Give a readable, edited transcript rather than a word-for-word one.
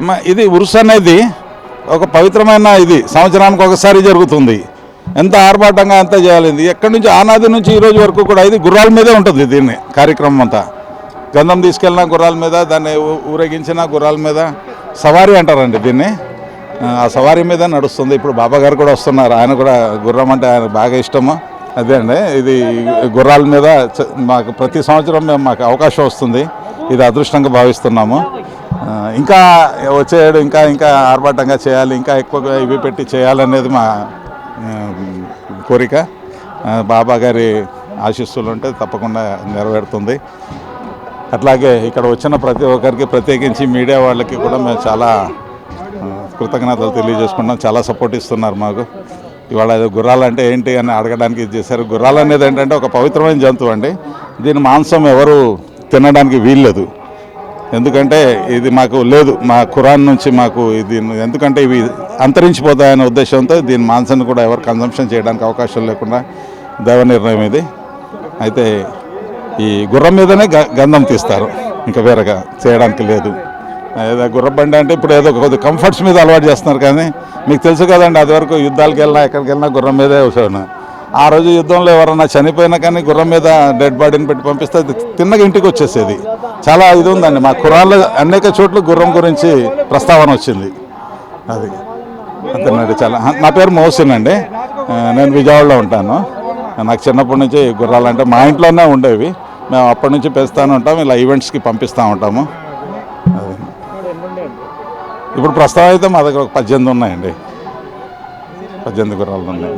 అమ్మ ఇది ఉరుసు అనేది ఒక పవిత్రమైన ఇది సంవత్సరానికి ఒకసారి జరుగుతుంది. ఎంత ఆర్భాటంగా అంతా చేయాలి. ఎక్కడి నుంచి ఆనాది నుంచి ఈరోజు వరకు కూడా ఇది గుర్రాల మీదే ఉంటుంది. దీన్ని కార్యక్రమం అంతా గంధం తీసుకెళ్ళిన గుర్రాల మీద, దాన్ని ఊరేగించిన గుర్రాల మీద సవారీ అంటారండి దీన్ని. ఆ సవారీ మీద నడుస్తుంది. ఇప్పుడు బాబా గారు కూడా వస్తున్నారు. ఆయన కూడా గుర్రం అంటే ఆయన బాగా ఇష్టము. అదే అండి, ఇది గుర్రాల మీద మాకు ప్రతి సంవత్సరం మాకు అవకాశం వస్తుంది. ఇది అదృష్టంగా భావిస్తున్నాము. ఇంకా వచ్చేడు ఇంకా ఇంకా ఆర్భాటంగా చేయాలి, ఇంకా ఎక్కువగా ఇవి పెట్టి చేయాలనేది మా కోరిక. బాబా గారి ఆశీస్సులు ఉంటే తప్పకుండా నెరవేరుతుంది. అట్లాగే ఇక్కడ వచ్చిన ప్రతి ఒక్కరికి, ప్రత్యేకించి మీడియా వాళ్ళకి కూడా మేము చాలా కృతజ్ఞతలు తెలియజేసుకున్నాం. చాలా సపోర్ట్ ఇస్తున్నారు మాకు. ఇవాళ గుర్రాలు అంటే ఏంటి అని అడగడానికి ఇది చేశారు. గుర్రాలు అనేది ఏంటంటే ఒక పవిత్రమైన జంతువు అండి. దీని మాంసం ఎవరు తినడానికి వీల్లేదు. ఎందుకంటే ఇది మాకు లేదు, మా ఖురాన్ నుంచి మాకు ఇది, ఎందుకంటే ఇవి అంతరించిపోతాయనే ఉద్దేశంతో దీని మాంసాన్ని కూడా ఎవరు కన్జంప్షన్ చేయడానికి అవకాశం లేకుండా దైవ నిర్ణయం ఇది. అయితే ఈ గుర్రం మీదనే గంధం తీస్తారు, ఇంకా వేరేగా చేయడానికి లేదు. ఏదో గుర్రబండి అంటే ఇప్పుడు ఏదో కొద్ది కంఫర్ట్స్ మీద అలవాటు చేస్తున్నారు. కానీ మీకు తెలుసు కదండి, అది వరకు యుద్ధాలకు వెళ్ళినా ఎక్కడికి వెళ్ళినా గుర్రం మీదే వచ్చాను. ఆ రోజు యుద్ధంలో ఎవరన్నా చనిపోయినా కానీ గుర్రం మీద డెడ్ బాడీని పెట్టి పంపిస్తే తిన్నగా ఇంటికి వచ్చేసేది. చాలా ఇది ఉందండి. మా ఖురాన్లో అనేక చోట్ల గుర్రం గురించి ప్రస్తావన వచ్చింది. అది అంతేనండి. చాలా. నా పేరు మోహసిన్ అండి. నేను విజయవాడలో ఉంటాను. నాకు చిన్నప్పటి నుంచి గుర్రాలంటే మా ఇంట్లోనే ఉండేవి. మేము అప్పటి నుంచి పెంచుతూనే ఉంటాం. ఇలా ఈవెంట్స్కి పంపిస్తూ ఉంటాము. అది ఇప్పుడు ప్రస్తుతం అయితే మా దగ్గర ఒక 18 ఉన్నాయండి. 18 గుర్రాలు ఉన్నాయి.